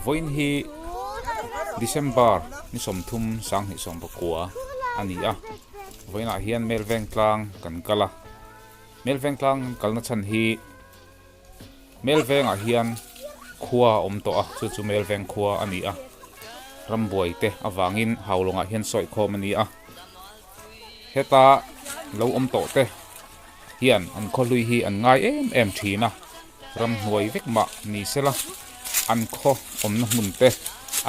voin hi December ni som thum sang hi som bakua ani a voina hian melveng tlang kan kala melveng tlang kalna chan hi melveng a hian khua om to a chu melveng khua ani a rambuai te awangin haulonga hian soi khom ani a heta lo om to te hian an khawhlui hi an ngai em thina ram hnuai vek ma ni sela an kho om na mun te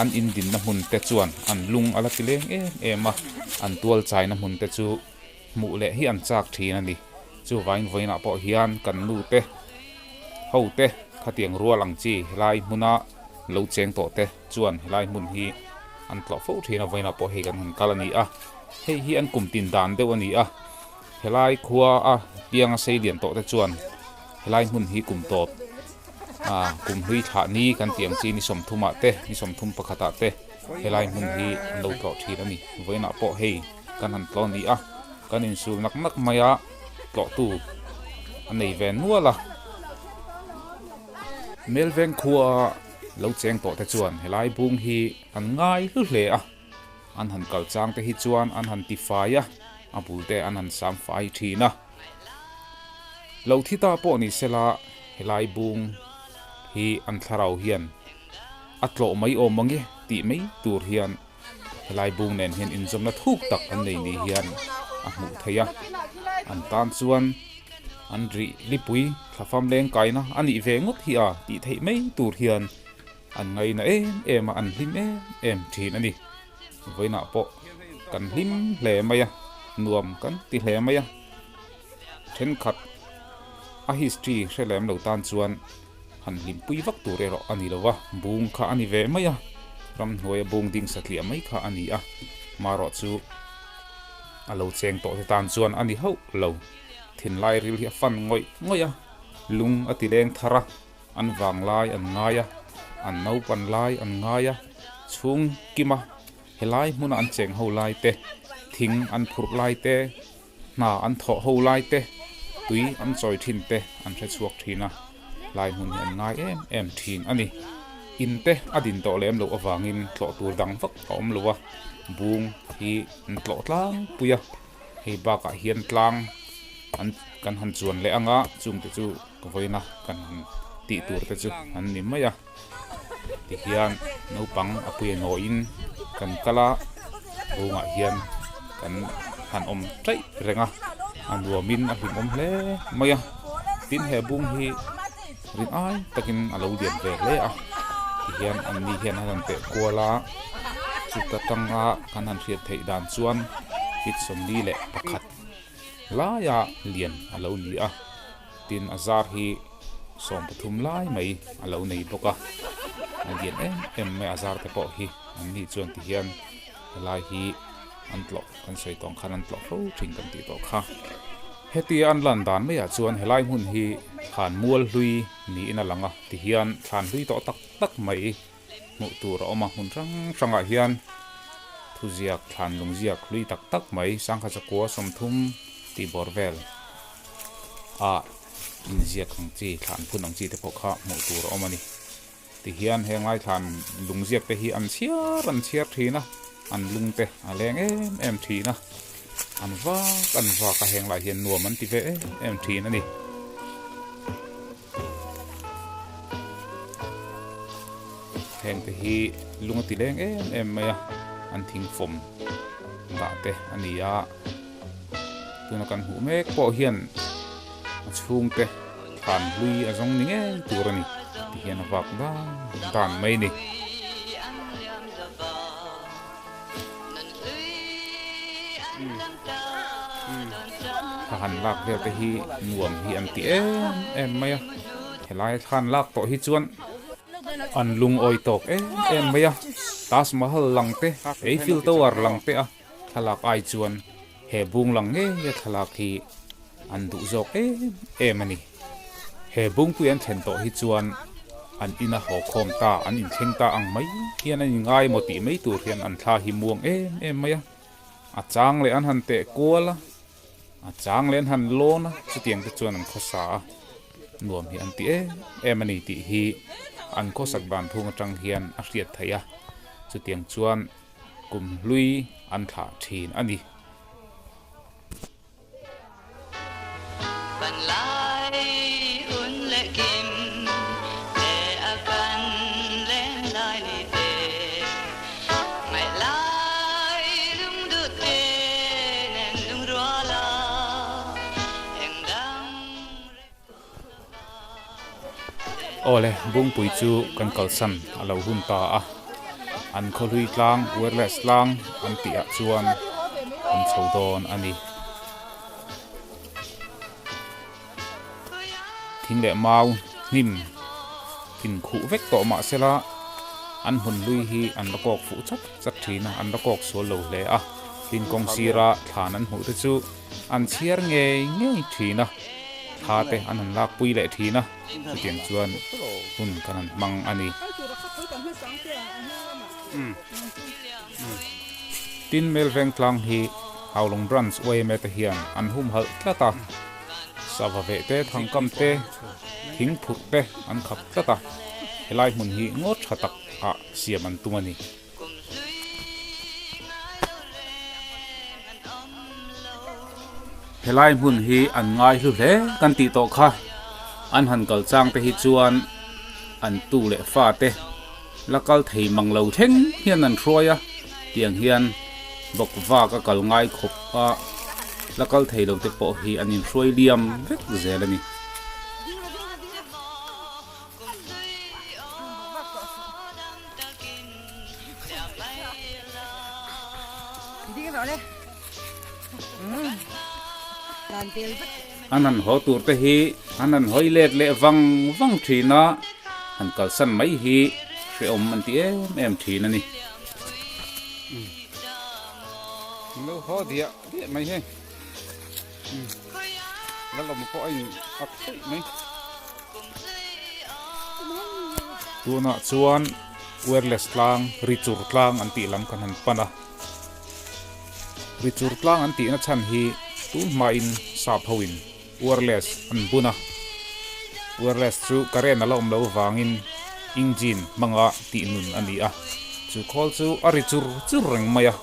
an indin na mun te chuan an lung ala tileng em a an tual chai na mun te chu mu le hi an chak thina ni chu vain voina po hian kan nu te ho te khatiang rualang chi lai muna lo cheng to te chuan lai mun hi an tlo fo thina voina po hi kan han kalani a hei hi an kum tin dan deuh ani a helai khua a pianga sei lian to te chuan helai mun hi kum top kum hui tha ni kan tiang chi ni som thuma te ni som thum pakhata te helai mun hi lo to thina ni voina po hei kan han tlo ni a kan in sul nak nak maya tlo tu anei ven nuala melveng khua lo cheng to te chuan helai bung hi an ngai hlu hle a an han kal chang te hi chuan an han ti fai a abul te an han sam fai thina lo thita po ni sela helai bung hi an tharau hian atlo mai o mangi ti mai tur hian helai bung nen hian in zomna thuk tak an nei ni hian a hmu theia an tan chuan an ri lipui thlafam leng kaina ani ve ngot hi a ti thei mai tur hian an ngai na em an hlim em thin ani voina po kan hlim hle maya nuam kan ti hle maya then khat a history relem lo tan chuan han lim pui vak tur ero ani lowa bung kha ani ve maya ram hnuai bung ding satli mai kha ani a maro chu alo cheng to tan chuan ani ho lo thin lai ril hi fan ngoya lung ati leng thara an wang lai an ngaya an nau pan lai an ngaya chung kima helai muna an cheng ho lai te thing an phur lai te na an tho ho lai te tui an choi thin te an the chuak thina lai mun an ngai em thin ani in te adin to lem lo awangin tlo tur dang vak om lowa bung hi an tlo tlang puya hei ba ka hian tlang an kan han chuan le anga chung te chu voina kan ti tur te chu an ni maya ti hian no pang apui no in kan kala bunga hian kan han om trai renga an ruamin a him om hle maya tin he bung hi rin ai takin alo dian ve le a ti hian an ni hian han te kola chu ta tanga kan han riat thei dan chuan hit som ni le pakhat la ya lian alo ni a tin azar hi som pathum lai mai alo nei boka an lian em me azar te po hi an ni chuan ti hian lai hi an tlo kan sei tong khan an tlo ro thing kan ti to kha heti an lan dan me ya chuan helai hun hi khan mual hlui ni ina langa ti hian khan hlui to tak tak mai mu tur oma hun ranga hian thuziak khan lungziak hlui tak tak mai sangkha chakwa somthum ti borvel in ziak ang chi khan phun ang chi te pokha mu tur omani ti hian hengai khan lungziak te hi an chiar thina an lung te aleng em thina an va ka heng lai hian nuam an ti ve em thina ni heng te hi lunga ti leng em maya an thing fom da te ania tuna kan hu mek po hian chung te khan lui azong ni nge turani ti hian awak dan mai ni khan lak vel te hi nuam hi an ti em maya helai khan lak to hi chuan an lung oi tok em maya tas mahal lang te Eiffel Tower lang te a thalak ai chuan he bung lang nge thalak hi an du zok em ani he bung puan then to hi chuan an ina ho khom ta an in theng ta ang mai hian an ngai mo ti mai tur hian an thla hi muang em maya a chang le an han te kola a chang len han lona chu tiang te chuan an khosa nuam hi an ti em ani ti hi an kho sak ban thung atang hian a hriat theia chu tiang chuan kum hlui an thla thin ani ole bung pui chu kan kalsan alo hun ta a an kholui tlang wireless tlang an tia chuan an chodon ani thing le mau nim tin khu vek to ma sela an hun lui hi an lakok fu chat thina an lakok so lo le a tin kong sira than an hu te chu an chiar nge thina thate an lak pui le thina tiang chuan hun kan mang ani tin melveng tlang hi howlong branch way me te hian an hum hal tlata savave te thangkam te thing phuk te an khap tlata helai mun hi ngot thatak a siam an tumani helai mun hi an ngai hlu hle kan ti to kha an han kal chang te hi chuan an tu le fa te lakal thei manglo theng hian an throya tiang hian bok wa ka kal ngai khop a lakal thei lo te po hi anin throi liam vek zelani anan ho tur te hi anan hoi let le wang thina an kal san mai hi se om an ti em thina ni no ho dia mai he la lo mo ko ai ap mai tuna chuan wireless tlang richur tlang an ti lam kan han pana richur tlang an ti na chan hi tu ma in sa phawin wireless an buna wireless chu karen alom lo vangin engine manga ti nun ani a chu khol chu ari chu reng maya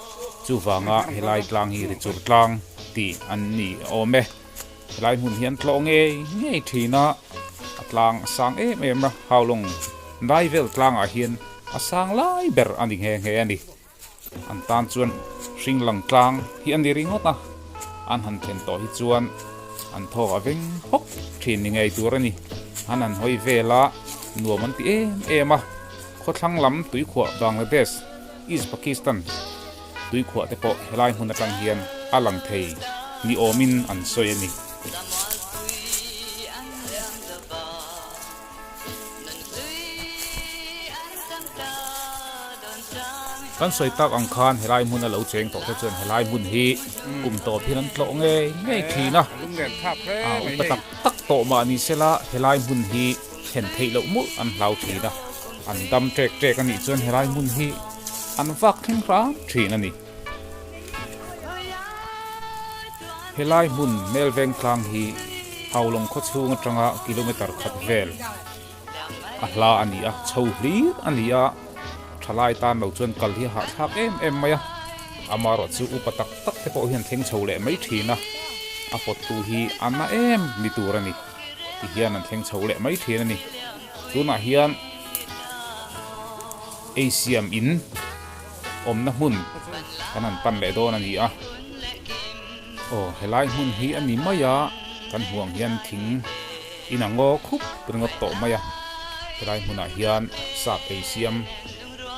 chu wanga helai tlang hi ri chur tlang ti an ni ome helai mun hian tlo nge thina atlang sang em ra haulong dai vel tlang a hian a sang lai ber ani nge ani an tan chuan ring lang tlang hi an ri ngota an han thlen to hi chuan an tho aveng hok thin ni ngai turani anan hoi vela nuaman ti ema khothlang lam tui khua Bangladesh East Pakistan tui khua te po helai hun atang hian alang thei ni omin an soyani kan soi tak ang khan helai mun alo cheng to te chuan helai mun hi kum to philan tlo nge thina upatak tak to ma ni sela helai mun hi hen thei lo mu an hlau thina an dam trek ani chuan helai mun hi an vak thing ra thina ni helai mun melveng klang hi haulong kho chunga tanga kilometer khat vel a hla ani a chho hli ani a thalai tan lo chuan kal hi ha thak em maya amaro chu upatak tak te po hian theng chho le mai thina a pot tu hi anna em ni turani ti hian an theng chho le mai thina ni tuna hian asiam in omna mun kanan pan le don ani a helai mun hi ani maya kan huang hian thing inango khup pringot to maya helai muna hian sa asiam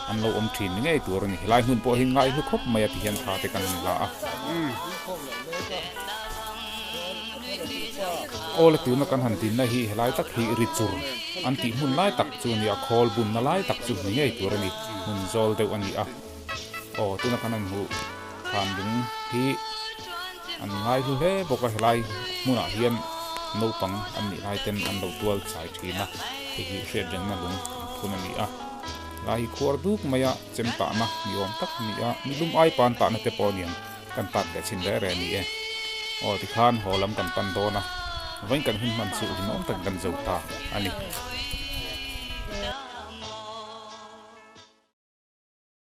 an lo om thin nge tur ni helai hun po hin ngai hu khop maya ti hian tha te kan la a ol tu na kan han tin na hi helai tak hi richur an ti mun lai tak chu ni a khol bun na lai tak chu ni nge tur ni mun zol deu ani a tu na kan an hu khan dung hi an ngai hu he boka helai muna hian no pang an ni lai ten an lo tual chai thina hi hred jeng na lung phun ani a lai khur duk maya chemta na niom tak ni a milum ai pan ta na te ponian kan pat le chin le re ni ti khan holam kan pan do na vain kan hun man chu nom tak kan zo ta ani